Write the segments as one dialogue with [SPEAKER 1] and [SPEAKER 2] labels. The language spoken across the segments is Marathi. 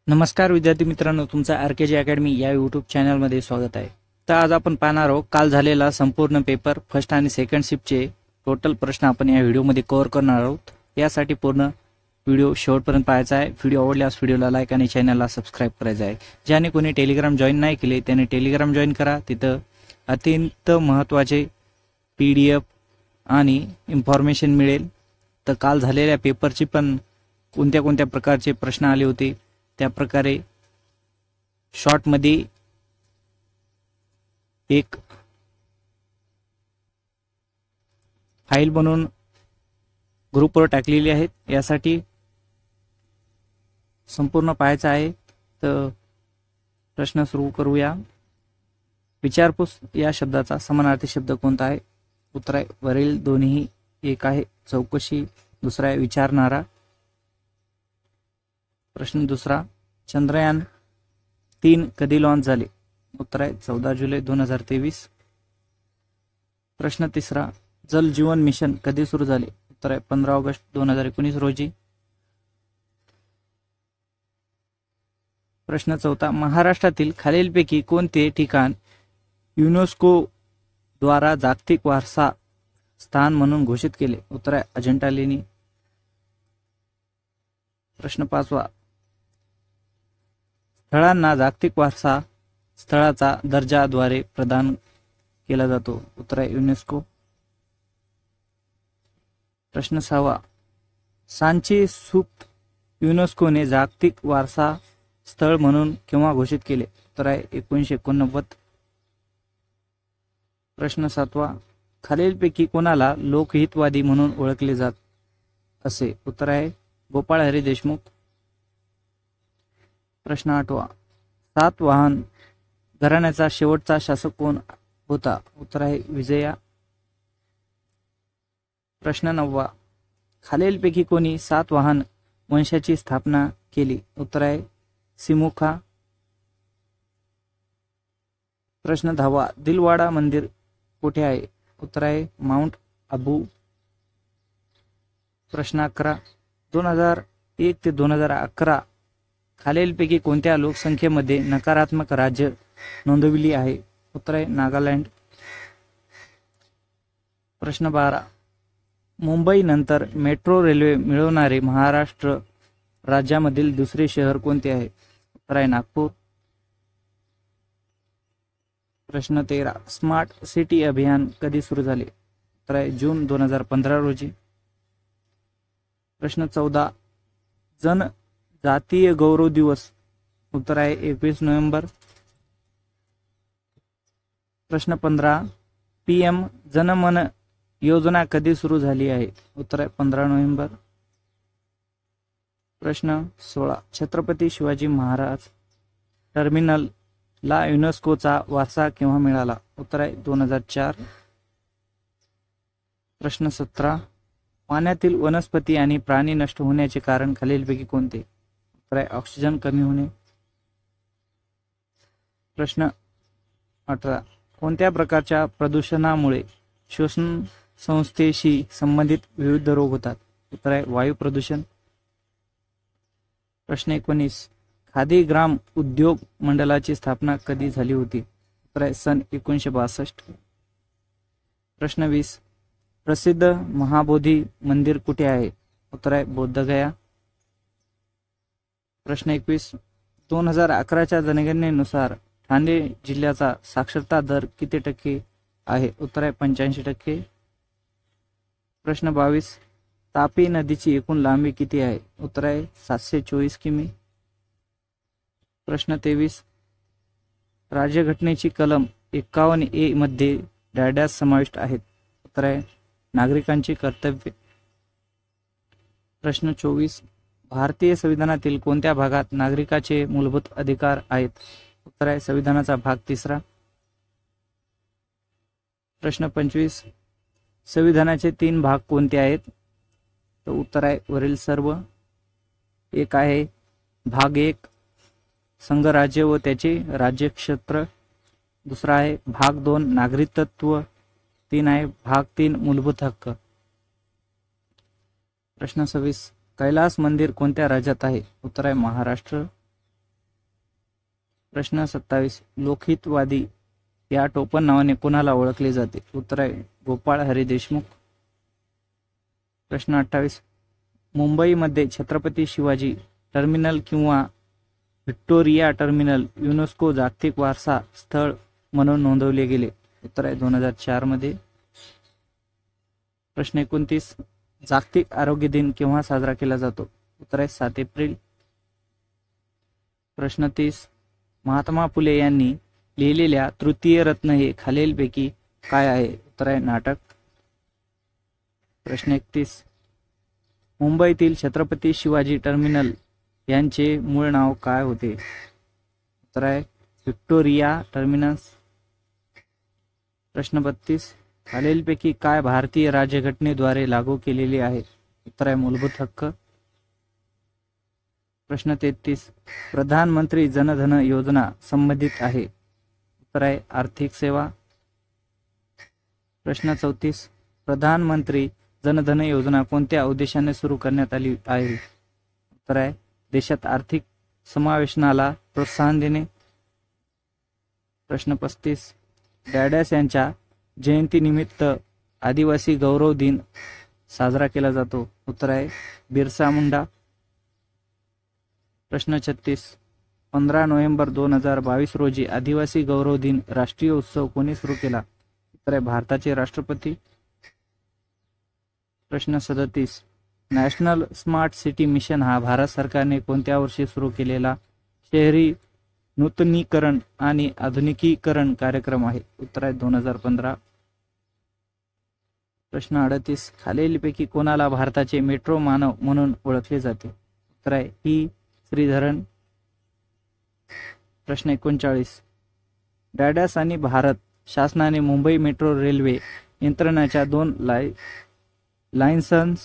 [SPEAKER 1] नमस्कार विद्यार्थी मित्रांनो, तुमचा आरकेजी अकॅडमी या यूट्यूब चॅनलमध्ये स्वागत आहे। तर आज आपण पाहणार आहोत काल झालेला संपूर्ण पेपर फर्स्ट आणि सेकंड शिफ्टचे टोटल प्रश्न आपण या व्हिडिओमध्ये कव्हर करणार आहोत। यासाठी पूर्ण व्हिडिओ शेवटपर्यंत पाहायचा आहे। व्हिडिओ आवडल्यास व्हिडिओला लाईक आणि चॅनलला सबस्क्राइब करायचं आहे। ज्याने कोणी टेलिग्राम जॉईन नाही केले त्याने टेलिग्राम जॉईन करा। तिथं अत्यंत महत्त्वाचे PDF आणि इन्फॉर्मेशन मिळेल। तर काल झालेल्या पेपरची पण कोणत्या प्रकारचे प्रश्न आले होते त्या प्रकारे शॉर्ट मध्ये एक फाईल बनवून ग्रुपवर टाकलेली आहे। यासाठी संपूर्ण पाहायचं आहे। तर प्रश्न सुरू करूया। विचारपूस या शब्दाचा समानार्थी शब्द कोणता आहे? उत्तर आहे वरील दोन्ही। एक आहे चौकशी, दुसरा आहे विचारणारा। प्रश्न दुसरा, चंद्रयान 3 कधी लॉन्च झाले? उत्तर आहे 14 जुलै 2023। प्रश्न तिसरा, जल जीवन मिशन कधी सुरू झाले? उत्तर आहे 15 ऑगस्ट 2019 रोजी। प्रश्न चौथा, महाराष्ट्रातील खालीलपैकी कोणते ठिकाण युनेस्को द्वारा जागतिक वारसा स्थान म्हणून घोषित केले? उत्तर आहे अजिंठा लेणी। प्रश्न पाचवा, स्थळांना जागतिक वारसा स्थळाचा दर्जा द्वारे प्रदान केला जातो? उत्तर आहे युनेस्को। प्रश्न सहावा, सांची स्तूप युनेस्कोने जागतिक वारसा स्थळ म्हणून केव्हा घोषित केले? उत्तर आहे 1989। प्रश्न सातवा, खालीलपैकी कोणाला लोकहितवादी म्हणून ओळखले जात असे? उत्तर आहे गोपाळ हरी देशमुख। प्रश्न आठवा, सातवाहन घराण्याचा शेवटचा शासक कोण होता? उत्तर आहे विजया। प्रश्न नववा, खालीलपैकी कोणी सातवाहन वंशाची स्थापना केली? उत्तर आहे सिमुखा। प्रश्न दहावा, दिलवाडा मंदिर कुठे आहे? उत्तर आहे माउंट आबू। प्रश्न 11, 2001 ते 2011 खालीलपैकी कोणत्या लोकसंख्येमध्ये नकारात्मक राज्य नोंदविली आहे? उत्तर आहे नागालँड। प्रश्न 12, मुंबई नंतर मेट्रो रेल्वे मिळवणारे महाराष्ट्र राज्यामधील दुसरे शहर कोणते आहे? उत्तर आहे नागपूर। प्रश्न 13, स्मार्ट सिटी अभियान कधी सुरू झाले? उत्तर आहे जून 2015 रोजी। प्रश्न 14, जनजातीय गौरव दिवस? उत्तर आहे 21 नोव्हेंबर। प्रश्न 15, PM जनमन योजना कधी सुरू झाली आहे? उत्तर आहे 15 नोव्हेंबर। प्रश्न 16, छत्रपती शिवाजी महाराज टर्मिनल ला युनेस्कोचा वारसा केव्हा मिळाला? उत्तर आहे 2004। प्रश्न 17, पाण्यातील वनस्पती आणि प्राणी नष्ट होण्याचे कारण खालीलपैकी कोणते? उत्तर आहे ऑक्सिजन कमी होणे। प्रश्न 18, कोणत्या प्रकारच्या प्रदूषणामुळे श्वसन संस्थेशी संबंधित विविध रोग होतात? उत्तर आहे वायू प्रदूषण। प्रश्न 19, खादी ग्राम उद्योग मंडळाची स्थापना कधी झाली होती? उत्तर आहे सन 1962। प्रश्न 20, प्रसिद्ध महाबोधी मंदिर कुठे आहे? उत्तर आहे बोधगया। प्रश्न 21, 2011च्या जनगणनेनुसार ठाणे जिल्ह्याचा साक्षरता दर किती टक्के आहे? उत्तर आहे 85%। प्रश्न 22, तापी नदीची एकूण लांबी किती आहे? उत्तर आहे 724 किमी। प्रश्न 23, राज्यघटनेची कलम 51A मध्ये डॅश समाविष्ट आहेत? उत्तर आहे नागरिकांची कर्तव्ये। प्रश्न 24, भारतीय संविधानातील कोणत्या भागात नागरिकाचे मूलभूत अधिकार आहेत? उत्तर आहे संविधानाचा भाग 3। प्रश्न 25, संविधानाचे 3 भाग कोणते आहेत? तर उत्तर आहे वरील सर्व। एक आहे भाग 1 संघराज्य व त्याचे राज्यक्षेत्र, दुसरा आहे भाग 2 नागरिकत्व, 3 आहे भाग 3 मूलभूत हक्क। प्रश्न 26, कैलास मंदिर कोणत्या राज्यात आहे? उत्तर आहे महाराष्ट्र. प्रश्न 27. लोकहितवादी या टोपण नावाने कोणाला ओळखले जाते? उत्तर आहे गोपाळ हरी देशमुख. प्रश्न 28. मुंबईमध्ये छत्रपती शिवाजी टर्मिनल किंवा व्हिक्टोरिया टर्मिनल युनेस्को जागतिक वारसा स्थळ म्हणून नोंदवले गेले? उत्तर आहे 2004 मध्ये. प्रश्न 29. जागतिक आरोग्य दिन केव्हा साजरा केला जातो? उत्तर आहे 7 एप्रिल. प्रश्न 30. महात्मा फुले यांनी लिहिलेल्या तृतीय रत्न हे खालीलपैकी काय आहे? उत्तर आहे नाटक. प्रश्न 31. मुंबईतील छत्रपती शिवाजी टर्मिनल यांचे मूळ नाव काय होते? उत्तर आहे व्हिक्टोरिया टर्मिनस. प्रश्न 32. खालीलपैकी काय भारतीय राज्यघटनेद्वारे लागू केलेले आहे? उत्तर आहे मूलभूत हक्क. प्रश्न 33. प्रधानमंत्री जनधन योजना संबंधित आहे? उत्तर आहे आर्थिक सेवा. प्रश्न 34. प्रधानमंत्री जनधन योजना कोणत्या उद्देशाने सुरू करण्यात आली आहे? उत्तर आहे देशात आर्थिक समावेशनाला प्रोत्साहन देणे. प्रश्न 35. डॅडॅस यांच्या जयंतीनिमित्त आदिवासी गौरव दिन साजरा केला जातो? उत्तर आहे बिरसा मुंडा. प्रश्न 36. 15 नोव्हेंबर 2022 रोजी आदिवासी गौरव दिन राष्ट्रीय उत्सव कोणी सुरू केला? उत्तर आहे भारताचे राष्ट्रपती. प्रश्न 37. नॅशनल स्मार्ट सिटी मिशन हा भारत सरकारने कोणत्या वर्षी सुरू केलेला शहरी नूतनीकरण आणि आधुनिकीकरण कार्यक्रम आहे? उत्तर आहे 2015. प्रश्न 38. खालीलपैकी कोणाला भारताचे मेट्रो मानव म्हणून ओळखले जाते? उत्तर आहे ई श्रीधरन. प्रश्न 39. डॅडॅस आणि भारत शासनाने मुंबई मेट्रो रेल्वे यंत्रणेच्या 2 लायसन्स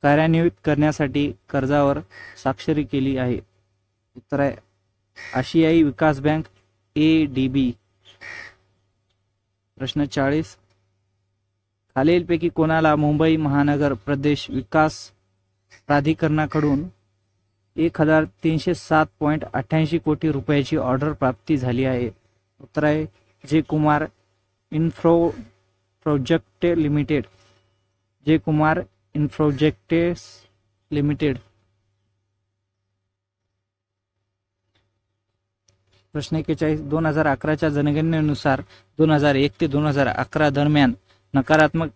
[SPEAKER 1] कार्यान्वित करण्यासाठी कर्जावर स्वाक्षरी केली आहे? उत्तर आहे आशियाई विकास बँक ADB. प्रश्न 40. खालीलपैकी कोणाला मुंबई महानगर प्रदेश विकास प्राधिकरणाकडून 1307.88 कोटी रुपयाची ऑर्डर प्राप्ती झाली आहे? उत्तर आहे जे कुमार प्रोजेक्ट लिमिटेड. जे कुमार इन्फ्रोजेक्टेस लिमिटेड. प्रश्न 41. 2011च्या जनगणनेनुसार 2001 ते 2011 दरम्यान नकारात्मक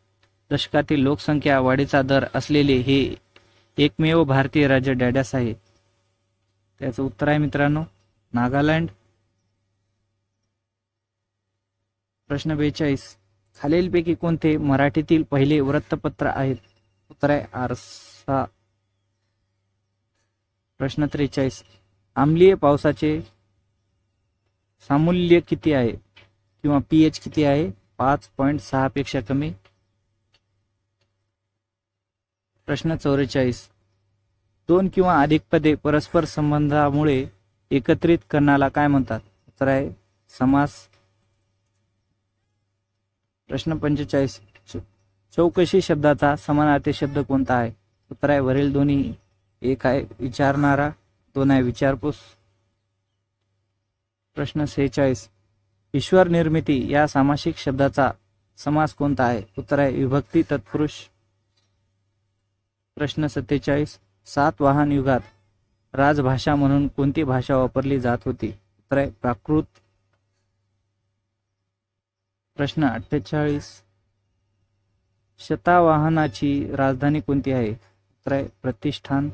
[SPEAKER 1] दशकातील लोकसंख्या वाढीचा दर असलेले हे एकमेव भारतीय राज्य डॅडॅस आहे? त्याचं उत्तर आहे मित्रांनो नागालँड. प्रश्न 42. खालीलपैकी कोणते मराठीतील पहिले वृत्तपत्र आहेत? उत्तर आहे आरसा. प्रश्न 43. आम्लीय पावसाचे सामूल्य किती आहे किंवा pH किती आहे? 5.6 पेक्षा कमी. प्रश्न 44. 2 किंवा अधिक पदे परस्पर संबंधामुळे एकत्रित करण्याला काय म्हणतात? उत्तर आहे समास. प्रश्न 45. चौकशी शब्दाचा समानार्थी शब्द कोणता आहे? उत्तर आहे वरील दोन्ही. 1 आहे विचारणारा, 2 आहे विचारपूस. प्रश्न 46. ईश्वर निर्मिती या सामासिक शब्दाचा समास कोणता आहे? उत्तर आहे विभक्ती तत्पुरुष. प्रश्न 47. सातवाहन युगात राजभाषा म्हणून कोणती भाषा वापरली जात होती? उत्तर आहे प्राकृत. प्रश्न 48. शतवाहनाची राजधानी कोणती आहे? उत्तर आहे प्रतिष्ठान.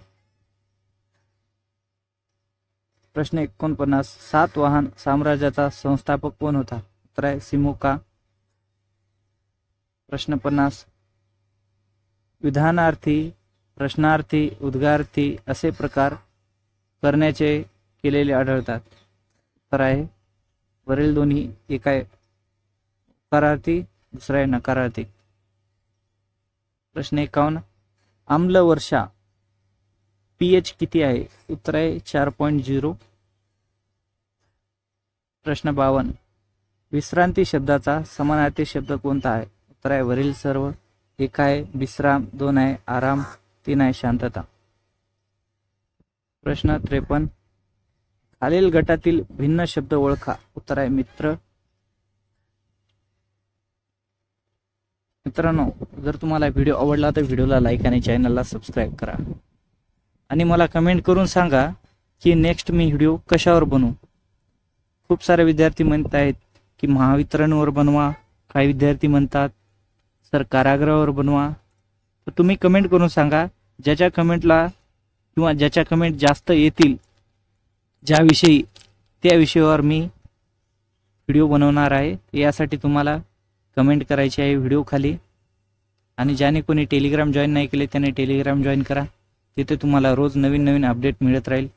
[SPEAKER 1] प्रश्न 49. सातवाहन साम्राज्याचा संस्थापक कोण होता? उत्तर आहे सिमुका. प्रश्न 50. विधानार्थी, प्रश्नार्थी, उद्गारार्थी असे प्रकार करण्याचे केलेले आढळतात? उत्तर आहे वरील दोन्ही. 1 आहे उकारार्थी, दुसरा आहे नकारार्थी. प्रश्न 51. आम्ल वर्षा pH किती आहे? उत्तर आहे 4.0. प्रश्न 52. विश्रांती शब्दाचा समानार्थी शब्द कोणता आहे? उत्तर आहे वरील सर्व. 1 आहे विश्राम, 2 आहे आराम. तीन आहे शांतता. प्रश्न 53. खालील गटातील भिन्न शब्द ओळखा. उत्तर आहे मित्र. मित्रांनो, जर तुम्हाला व्हिडिओ आवडला तर व्हिडिओला लाईक आणि चॅनलला सबस्क्राईब करा आणि मला कमेंट करून सांगा की नेक्स्ट मी व्हिडिओ कशावर बनवू. खूप सारे विद्यार्थी म्हणत आहेत की महावितरणवर बनवा, काही विद्यार्थी म्हणतात सर कारागृहावर बनवा. तर तुम्ही कमेंट करून सांगा, ज्याच्या कमेंटला किंवा ज्याच्या कमेंट जास्त येतील ज्या विषयी, त्या विषयावर मी व्हिडिओ बनवणार आहे. यासाठी तुम्हाला कमेंट करायची आहे व्हिडिओ खाली. आणि ज्याने कोणी टेलिग्राम जॉईन नाही केले त्याने टेलिग्राम जॉईन करा. तिथे तुम्हाला रोज नवीन नवीन अपडेट मिळत राहील.